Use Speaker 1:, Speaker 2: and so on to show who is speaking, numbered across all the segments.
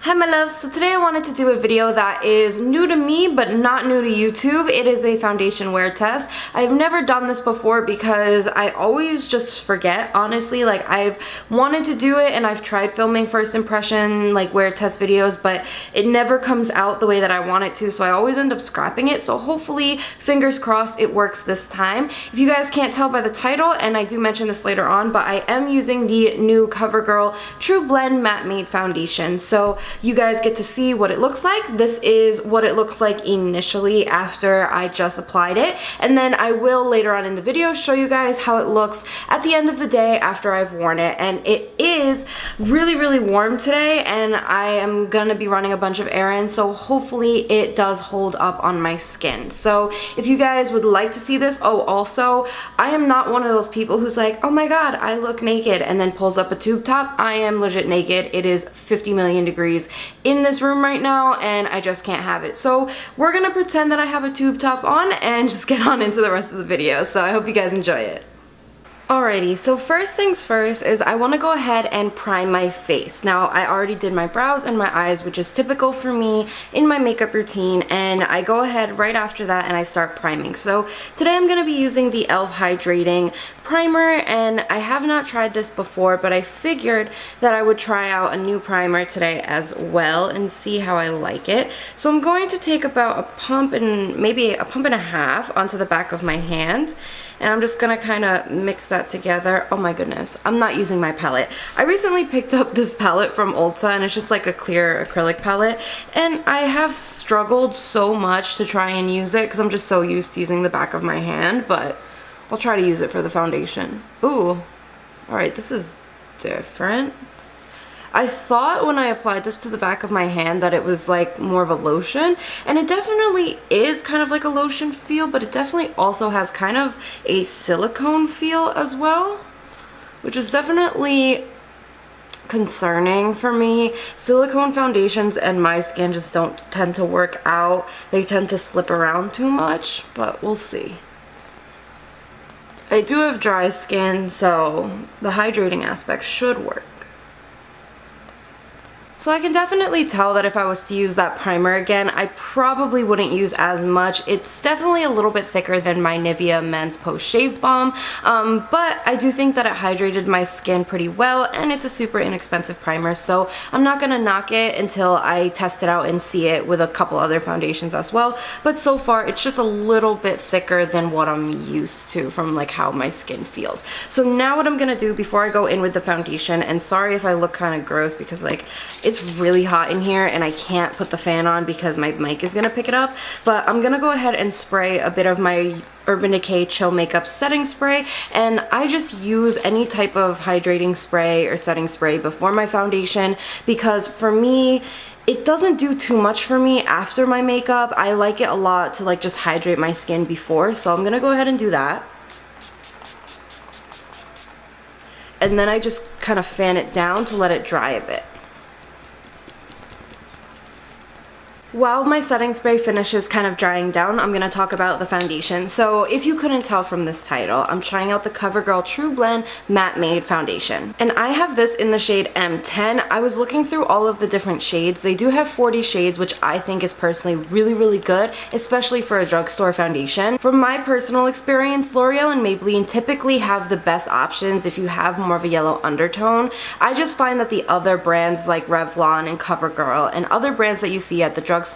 Speaker 1: Hi my loves, so today I wanted to do a video that is new to me but not new to YouTube. It is a foundation wear test. I've never done this before because I always just forget, honestly. Like, I've wanted to do it and I've tried filming first impression like wear test videos, but it never comes out the way that I want it to, so I always end up scrapping it. So hopefully, fingers crossed, it works this time. If you guys can't tell by the title, and I do mention this later on, but I am using the new Covergirl Trublend Matte Made Foundation. So you guys get to see what it looks like. This is what it looks like initially after I just applied it, and then I will later on in the video show you guys how it looks at the end of the day after I've worn it. And it is really warm today, and I am gonna be running a bunch of errands, so hopefully it does hold up on my skin. So if you guys would like to see this, oh, also, I am not one of those people who's like, oh my god, I look naked, and then pulls up a tube top. I am legit naked. It is 50 million degrees in this room right now, and I just can't have it. So we're gonna pretend that I have a tube top on and just get on into the rest of the video. So I hope you guys enjoy it. Alrighty, so first things first is I want to go ahead and prime my face. Now, I already did my brows and my eyes, which is typical for me in my makeup routine, and I go ahead right after that and I start priming. So today I'm going to be using the e.l.f. Hydrating Primer, and I have not tried this before, but I figured that I would try out a new primer today as well and see how I like it. So I'm going to take about a pump and maybe a pump and a half onto the back of my hand, and I'm just gonna kind of mix that together. Oh my goodness, I'm not using my palette. I recently picked up this palette from Ulta, and it's just like a clear acrylic palette, and I have struggled so much to try and use it because I'm just so used to using the back of my hand, but I'll try to use it for the foundation. Ooh, alright, this is different. I thought when I applied this to the back of my hand that it was like more of a lotion, and it definitely is kind of like a lotion feel, but it definitely also has kind of a silicone feel as well, which is definitely concerning for me. Silicone foundations and my skin just don't tend to work out. They tend to slip around too much, but we'll see. I do have dry skin, so the hydrating aspect should work. So I can definitely tell that if I was to use that primer again, I probably wouldn't use as much. It's definitely a little bit thicker than my Nivea Men's Post Shave Balm, but I do think that it hydrated my skin pretty well, and it's a super inexpensive primer, so I'm not gonna knock it until I test it out and see it with a couple other foundations as well. But so far, it's just a little bit thicker than what I'm used to from like how my skin feels. So now what I'm gonna do before I go in with the foundation, and sorry if I look kind of gross because like it's really hot in here and I can't put the fan on because my mic is gonna pick it up, but I'm gonna go ahead and spray a bit of my Urban Decay Chill Makeup Setting Spray, and I just use any type of hydrating spray or setting spray before my foundation because for me, it doesn't do too much for me after my makeup. I like it a lot to like just hydrate my skin before, so I'm gonna go ahead and do that. And then I just kind of fan it down to let it dry a bit. While my setting spray finishes kind of drying down, I'm going to talk about the foundation. So if you couldn't tell from this title, I'm trying out the Covergirl Trublend Matte Made Foundation. And I have this in the shade M10. I was looking through all of the different shades. They do have 40 shades, which I think is personally really good, especially for a drugstore foundation. From my personal experience, L'Oreal and Maybelline typically have the best options if you have more of a yellow undertone. I just find that the other brands like Revlon and Covergirl and other brands that you see at the drugstore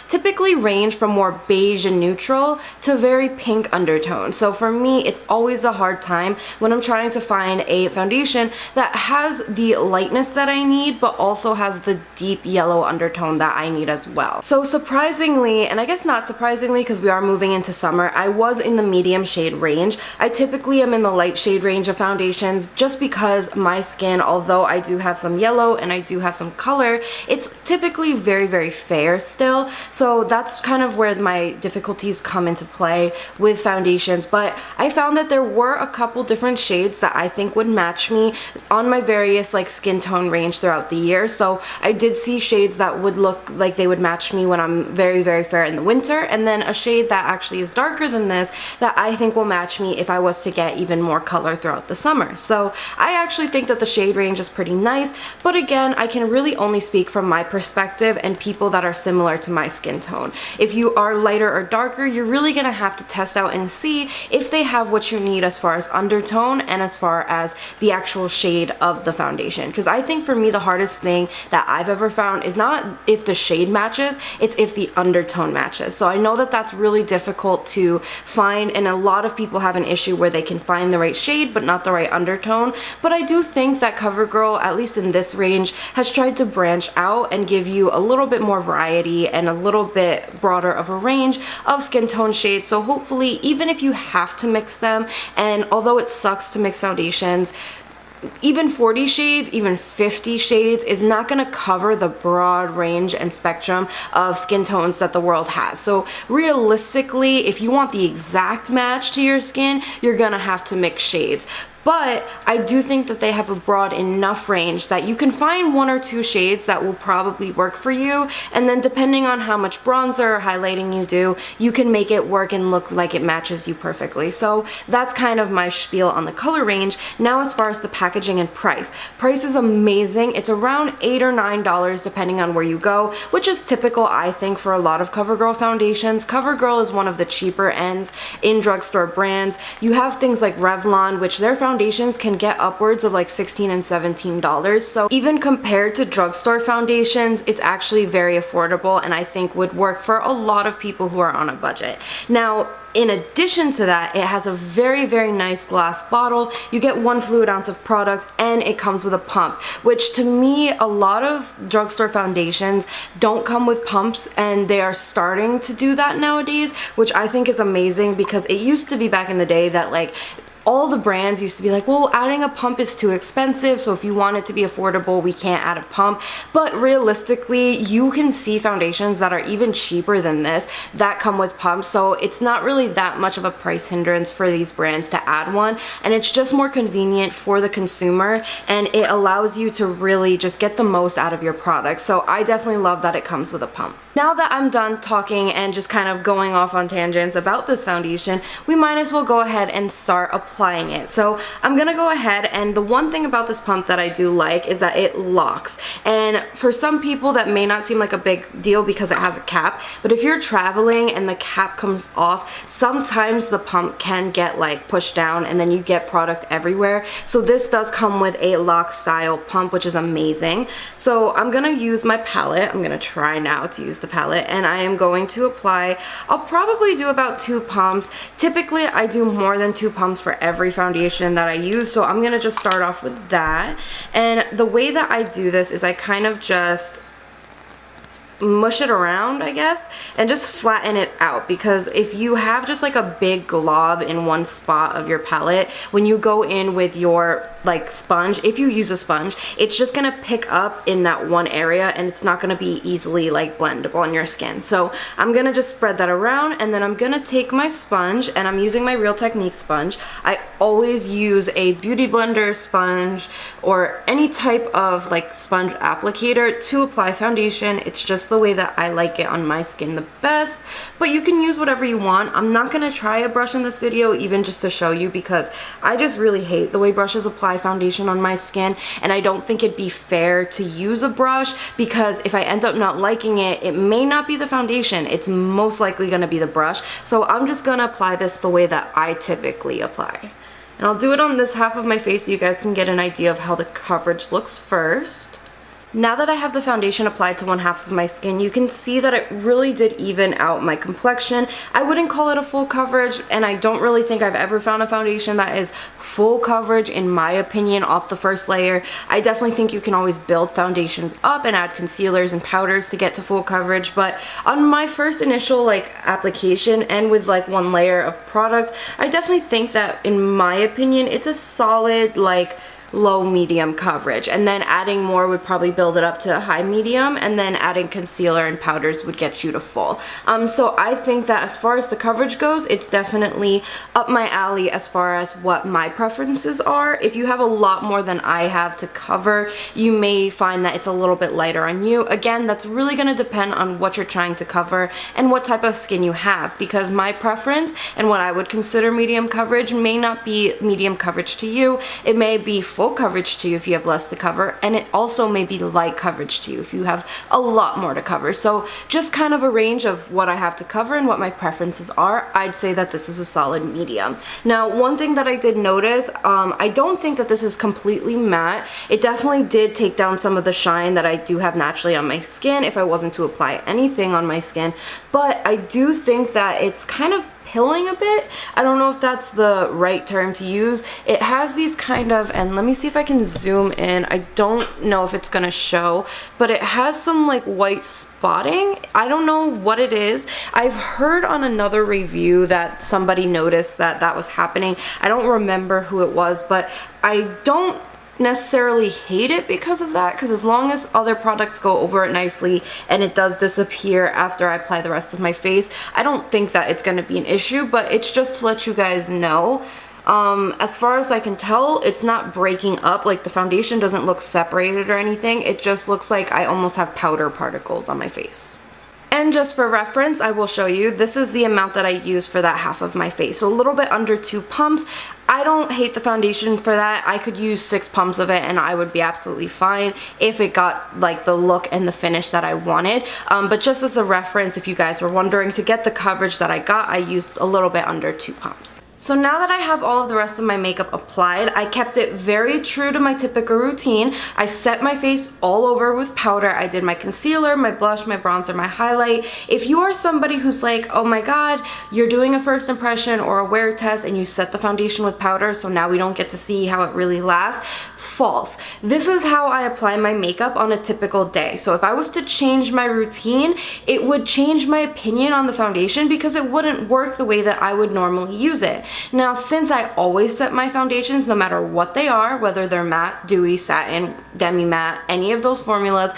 Speaker 1: typically range from more beige and neutral to very pink undertone. So for me, it's always a hard time when I'm trying to find a foundation that has the lightness that I need but also has the deep yellow undertone that I need as well. So surprisingly, and I guess not surprisingly because we are moving into summer, I was in the medium shade range. I typically am in the light shade range of foundations just because my skin, although I do have some yellow and I do have some color, it's typically very fair. still. So that's kind of where my difficulties come into play with foundations. But I found that there were a couple different shades that I think would match me on my various like skin tone range throughout the year. So I did see shades that would look like they would match me when I'm very, very fair in the winter, and then a shade that actually is darker than this that I think will match me if I was to get even more color throughout the summer. So I actually think that the shade range is pretty nice, but again, I can really only speak from my perspective and people that are similar to my skin tone. If you are lighter or darker, you're really gonna have to test out and see if they have what you need as far as undertone and as far as the actual shade of the foundation. Because I think for me, the hardest thing that I've ever found is not if the shade matches, it's if the undertone matches. So I know that that's really difficult to find, and a lot of people have an issue where they can find the right shade but not the right undertone. But I do think that CoverGirl, at least in this range, has tried to branch out and give you a little bit more variety and a little bit broader of a range of skin tone shades. So hopefully, even if you have to mix them, and although it sucks to mix foundations, even 40 shades, even 50 shades is not going to cover the broad range and spectrum of skin tones that the world has. So realistically, if you want the exact match to your skin, you're going to have to mix shades. But I do think that they have a broad enough range that you can find one or two shades that will probably work for you, and then depending on how much bronzer or highlighting you do, you can make it work and look like it matches you perfectly. So that's kind of my spiel on the color range. Now as far as the packaging and price is amazing. It's around $8 or $9 depending on where you go, which is typical, I think, for a lot of CoverGirl foundations. CoverGirl is one of the cheaper ends in drugstore brands. You have things like Revlon, which their foundations can get upwards of like $16 and $17. So even compared to drugstore foundations, it's actually very affordable, and I think would work for a lot of people who are on a budget. Now, in addition to that, it has a very, very nice glass bottle. You get 1 fluid ounce of product, and it comes with a pump, which to me, a lot of drugstore foundations don't come with pumps, and they are starting to do that nowadays, which I think is amazing, because it used to be back in the day that like all the brands used to be like, well, adding a pump is too expensive, so if you want it to be affordable, we can't add a pump. But realistically, you can see foundations that are even cheaper than this that come with pumps, so it's not really that much of a price hindrance for these brands to add one, and it's just more convenient for the consumer, and it allows you to really just get the most out of your product. So I definitely love that it comes with a pump. Now that I'm done talking and just kind of going off on tangents about this foundation, we might as well go ahead and start applying it. So I'm gonna go ahead, and the one thing about this pump that I do like is that it locks. And for some people that may not seem like a big deal because it has a cap, but if you're traveling and the cap comes off, sometimes the pump can get like pushed down and then you get product everywhere. So this does come with a lock style pump, which is amazing. So I'm gonna use my palette. I'm gonna try now to use the palette, and I am going to apply, I'll probably do about 2 pumps. Typically I do more than 2 pumps for every foundation that I use, so I'm gonna just start off with that. And the way that I do this is I kind of just mush it around, I guess, and just flatten it out, because if you have just like a big glob in one spot of your palette, when you go in with your like sponge, if you use a sponge, it's just gonna pick up in that one area, and it's not gonna be easily like blendable on your skin. So I'm gonna just spread that around, and then I'm gonna take my sponge, and I'm using my Real Technique sponge. I always use a beauty blender sponge or any type of like sponge applicator to apply foundation. It's just the way that I like it on my skin the best, but you can use whatever you want. I'm not gonna try a brush in this video, even just to show you, because I just really hate the way brushes apply foundation on my skin, and I don't think it'd be fair to use a brush, because if I end up not liking it, it may not be the foundation, it's most likely gonna be the brush. So I'm just gonna apply this the way that I typically apply. And I'll do it on this half of my face so you guys can get an idea of how the coverage looks first. Now that I have the foundation applied to one half of my skin, you can see that it really did even out my complexion. I wouldn't call it a full coverage, and I don't really think I've ever found a foundation that is full coverage, in my opinion, off the first layer. I definitely think you can always build foundations up and add concealers and powders to get to full coverage, but on my first initial like application and with like 1 layer of products, I definitely think that, in my opinion, it's a solid like low medium coverage, and then adding more would probably build it up to high medium, and then adding concealer and powders would get you to full. So I think that as far as the coverage goes, it's definitely up my alley as far as what my preferences are. If you have a lot more than I have to cover, you may find that it's a little bit lighter on you. Again, that's really going to depend on what you're trying to cover and what type of skin you have, because my preference and what I would consider medium coverage may not be medium coverage to you. It may be full coverage to you if you have less to cover, and it also may be light coverage to you if you have a lot more to cover. So just kind of a range of what I have to cover and what my preferences are, I'd say that this is a solid medium. Now, one thing that I did notice, I don't think that this is completely matte. It definitely did take down some of the shine that I do have naturally on my skin if I wasn't to apply anything on my skin, but I do think that it's kind of pilling a bit. I don't know if that's the right term to use. It has these kind of, and let me see if I can zoom in. I don't know if it's gonna show, but it has some like white spotting. I don't know what it is. I've heard on another review that somebody noticed that that was happening. I don't remember who it was, but I don't necessarily hate it because of that, because as long as other products go over it nicely and it does disappear after I apply the rest of my face, I don't think that it's going to be an issue. But it's just to let you guys know, as far as I can tell, it's not breaking up. Like, the foundation doesn't look separated or anything. It just looks like I almost have powder particles on my face. And just for reference, I will show you, this is the amount that I use for that half of my face. So a little bit under 2 pumps. I don't hate the foundation for that. I could use 6 pumps of it and I would be absolutely fine if it got like the look and the finish that I wanted. But just as a reference, if you guys were wondering, to get the coverage that I got, I used a little bit under 2 pumps. So now that I have all of the rest of my makeup applied, I kept it very true to my typical routine. I set my face all over with powder. I did my concealer, my blush, my bronzer, my highlight. If you are somebody who's like, oh my god, you're doing a first impression or a wear test and you set the foundation with powder, so now we don't get to see how it really lasts, false. This is how I apply my makeup on a typical day. So if I was to change my routine, it would change my opinion on the foundation because it wouldn't work the way that I would normally use it. Now, since I always set my foundations, no matter what they are, whether they're matte, dewy, satin, demi matte, any of those formulas,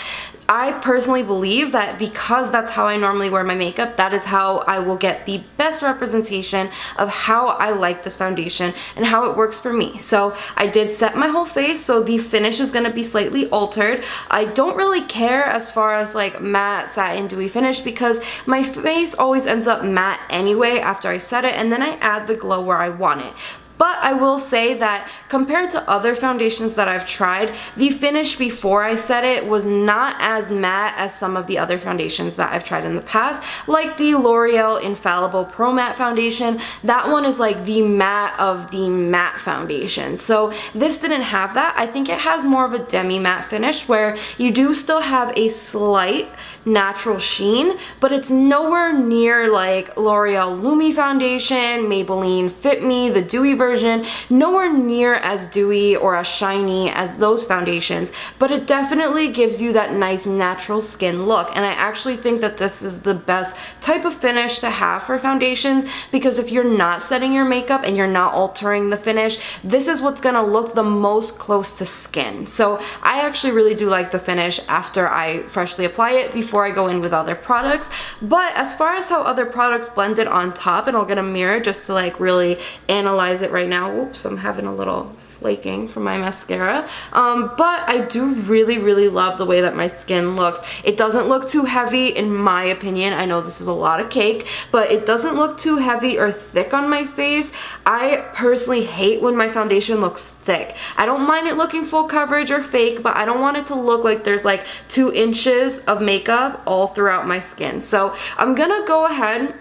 Speaker 1: I personally believe that because that's how I normally wear my makeup, that is how I will get the best representation of how I like this foundation and how it works for me. So I did set my whole face, so the finish is going to be slightly altered. I don't really care as far as like matte, satin, dewy finish because my face always ends up matte anyway after I set it, and then I add the glow where I want it. But I will say that compared to other foundations that I've tried, the finish before I set it was not as matte as some of the other foundations that I've tried in the past, like the L'Oreal Infallible Pro Matte Foundation. That one is like the matte of the matte foundation. So this didn't have that. I think it has more of a demi matte finish where you do still have a slight natural sheen, but it's nowhere near like L'Oreal Lumi Foundation, Maybelline Fit Me, the dewy version, nowhere near as dewy or as shiny as those foundations, but it definitely gives you that nice natural skin look. And I actually think that this is the best type of finish to have for foundations, because if you're not setting your makeup and you're not altering the finish, this is what's gonna look the most close to skin. So I actually really do like the finish after I freshly apply it before I go in with other products. But as far as how other products blended on top, and I'll get a mirror just to like really analyze it right now. Oops, I'm having a little flaking from my mascara. But I do really love the way that my skin looks. It doesn't look too heavy in my opinion. I know this is a lot of cake, but it doesn't look too heavy or thick on my face. I personally hate when my foundation looks thick. I don't mind it looking full coverage or fake, but I don't want it to look like there's like 2 inches of makeup all throughout my skin. So I'm gonna go ahead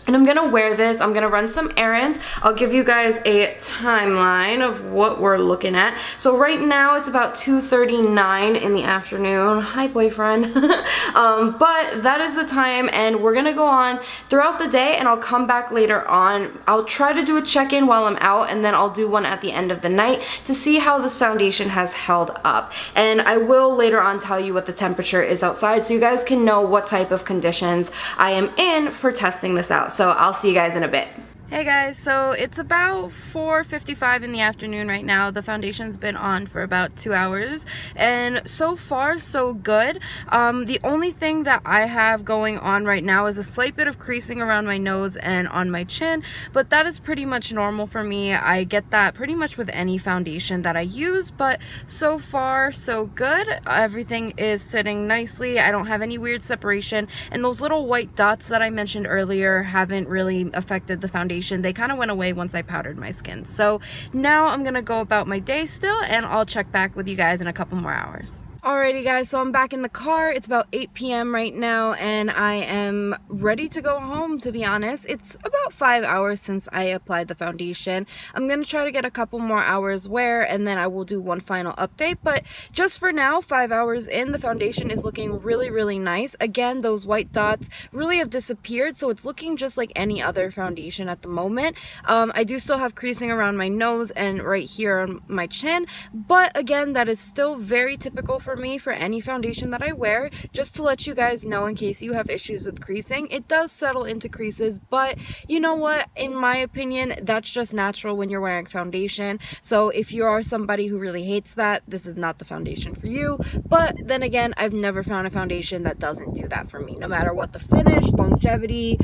Speaker 1: and I'm gonna wear this. I'm gonna run some errands. I'll give you guys a timeline of what we're looking at. So right now it's about 2:39 in the afternoon. Hi, boyfriend. But that is the time, and we're gonna go on throughout the day, and I'll come back later on. I'll try to do a check-in while I'm out, and then I'll do one at the end of the night to see how this foundation has held up. And I will later on tell you what the temperature is outside so you guys can know what type of conditions I am in for testing this out. So I'll see you guys in a bit. Hey guys, so it's about 4:55 in the afternoon right now. The foundation's been on for about 2 hours and so far so good. The only thing that I have going on right now is a slight bit of creasing around my nose and on my chin, but that is pretty much normal for me. I get that pretty much with any foundation that I use, but so far so good. Everything is sitting nicely. I don't have any weird separation, and those little white dots that I mentioned earlier haven't really affected the foundation. They kind of went away once I powdered my skin. So now I'm gonna go about my day still, and I'll check back with you guys in a couple more hours. Alrighty guys, so I'm back in the car. It's about 8 p.m. right now and I am ready to go home, to be honest. It's about 5 hours since I applied the foundation. I'm gonna try to get a couple more hours wear and then I will do one final update, but just for now, 5 hours in, the foundation is looking really nice. Again, those white dots really have disappeared, so it's looking just like any other foundation at the moment. I do still have creasing around my nose and right here on my chin, but again, that is still very typical for me for any foundation that I wear. Just to let you guys know, in case you have issues with creasing, it does settle into creases, but you know what, in my opinion, that's just natural when you're wearing foundation. So if you are somebody who really hates that, this is not the foundation for you. But then again, I've never found a foundation that doesn't do that for me, no matter what the finish, longevity,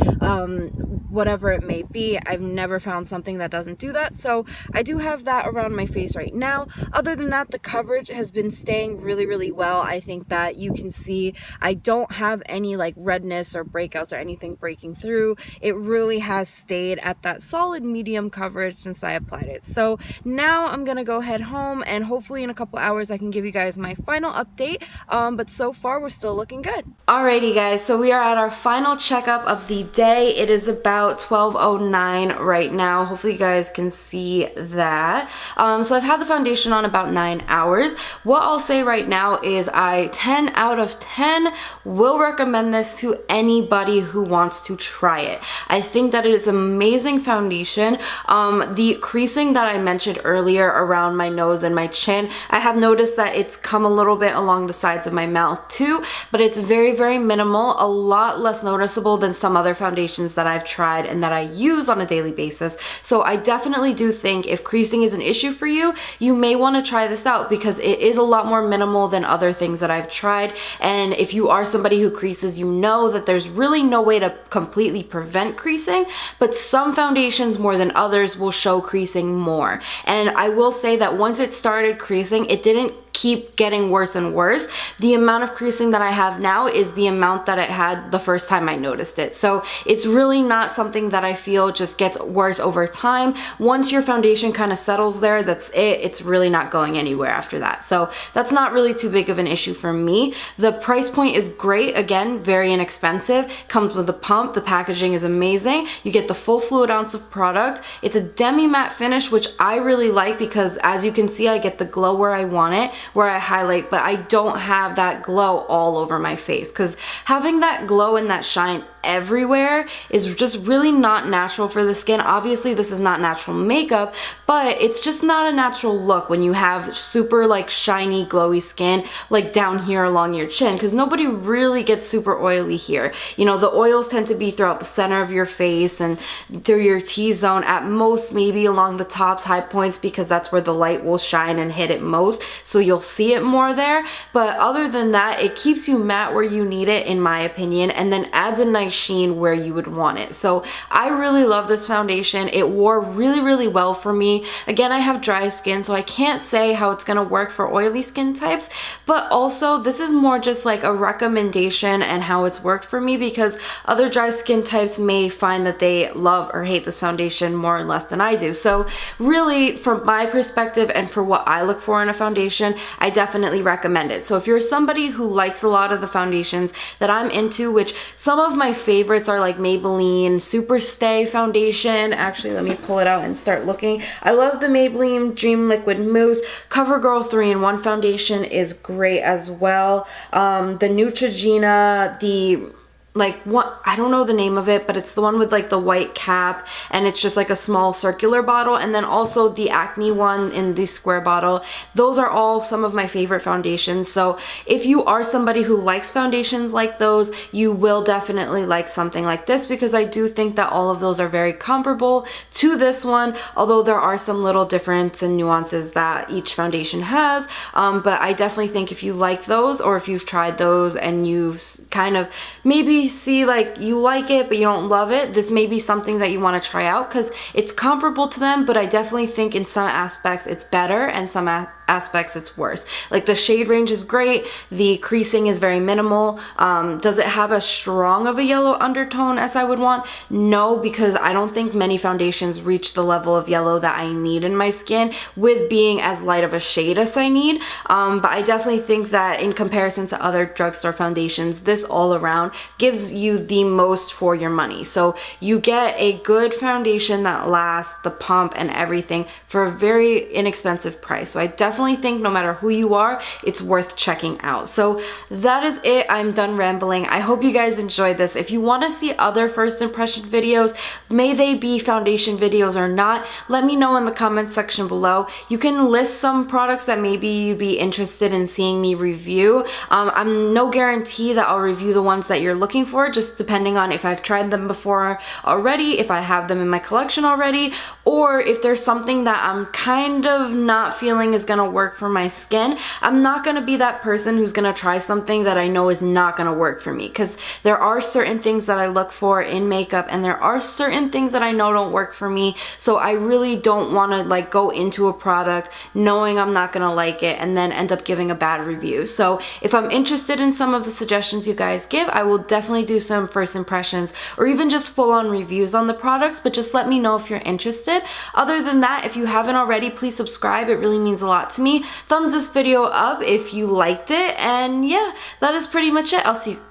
Speaker 1: whatever it may be. I've never found something that doesn't do that. So I do have that around my face right now. Other than that, the coverage has been staying really well. I think that you can see I don't have any like redness or breakouts or anything breaking through. It really has stayed at that solid medium coverage since I applied it. So now I'm gonna go head home and hopefully in a couple hours I can give you guys my final update, but so far we're still looking good. Alrighty guys, so we are at our final checkup of the day. It is about 12:09 right now. Hopefully you guys can see that. So I've had the foundation on about 9 hours. What I'll say right now is I 10 out of 10 will recommend this to anybody who wants to try it. I think that it is amazing foundation. The creasing that I mentioned earlier around my nose and my chin, I have noticed that it's come a little bit along the sides of my mouth too, but it's very minimal, a lot less noticeable than some other foundations that I've tried and that I use on a daily basis. So I definitely do think if creasing is an issue for you, you may want to try this out because it is a lot more minimal than other things that I've tried. And if you are somebody who creases, you know that there's really no way to completely prevent creasing, but some foundations more than others will show creasing more. And I will say that once it started creasing, it didn't keep getting worse and worse. The amount of creasing that I have now is the amount that it had the first time I noticed it. So it's really not something that I feel just gets worse over time. Once your foundation kind of settles there, that's it. It's really not going anywhere after that. So that's not really too big of an issue for me. The price point is great. Again, very inexpensive. Comes with a pump. The packaging is amazing. You get the full fluid ounce of product. It's a demi matte finish, which I really like because as you can see, I get the glow where I want it, where I highlight, but I don't have that glow all over my face because having that glow and that shine everywhere is just really not natural for the skin. Obviously this is not natural makeup, but it's just not a natural look when you have super like shiny glowy skin like down here along your chin, because nobody really gets super oily here. You know, the oils tend to be throughout the center of your face and through your T-zone, at most maybe along the tops, high points, because that's where the light will shine and hit it most, so you'll see it more there. But other than that, it keeps you matte where you need it, in my opinion, and then adds a nice sheen where you would want it. So I really love this foundation. It wore really well for me. Again, I have dry skin, so I can't say how it's gonna work for oily skin types, but also this is more just like a recommendation and how it's worked for me, because other dry skin types may find that they love or hate this foundation more or less than I do. So really, from my perspective and for what I look for in a foundation, I definitely recommend it. So if you're somebody who likes a lot of the foundations that I'm into, which some of my favorites are like Maybelline Super Stay foundation. Actually, let me pull it out and start looking. I love the Maybelline Dream Liquid Mousse. Covergirl 3-in-1 foundation is great as well. The Neutrogena, the like what, I don't know the name of it, but it's the one with like the white cap and it's just like a small circular bottle, and then also the acne one in the square bottle. Those are all some of my favorite foundations. So if you are somebody who likes foundations like those, you will definitely like something like this, because I do think that all of those are very comparable to this one, although there are some little difference and nuances that each foundation has. But I definitely think if you like those, or if you've tried those and you've kind of maybe see like you like it but you don't love it, this may be something that you want to try out, because it's comparable to them, but I definitely think in some aspects it's better and some aspects it's worse. Like the shade range is great, the creasing is very minimal. Does it have as strong of a yellow undertone as I would want? No, because I don't think many foundations reach the level of yellow that I need in my skin with being as light of a shade as I need. But I definitely think that in comparison to other drugstore foundations, this all around gives you the most for your money. So you get a good foundation that lasts, the pump and everything, for a very inexpensive price. So I definitely think no matter who you are, it's worth checking out. So that is it. I'm done rambling. I hope you guys enjoyed this. If you want to see other first impression videos, may they be foundation videos or not, let me know in the comments section below. You can list some products that maybe you'd be interested in seeing me review. I'm no guarantee that I'll review the ones that you're looking for, just depending on if I've tried them before already, if I have them in my collection already, or if there's something that I'm kind of not feeling is gonna work for my skin. I'm not gonna be that person who's gonna try something that I know is not gonna work for me, because there are certain things that I look for in makeup and there are certain things that I know don't work for me. So I really don't want to like go into a product knowing I'm not gonna like it and then end up giving a bad review. So if I'm interested in some of the suggestions you guys give, I will definitely do some first impressions or even just full-on reviews on the products, but just let me know if you're interested. Other than that, if you haven't already, please subscribe. It really means a lot to me. Thumbs this video up if you liked it, and yeah, that is pretty much it. I'll see you.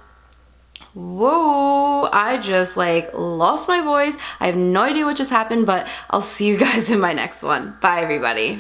Speaker 1: Whoa, I just like lost my voice. I have no idea what just happened, but I'll see you guys in my next one. Bye everybody.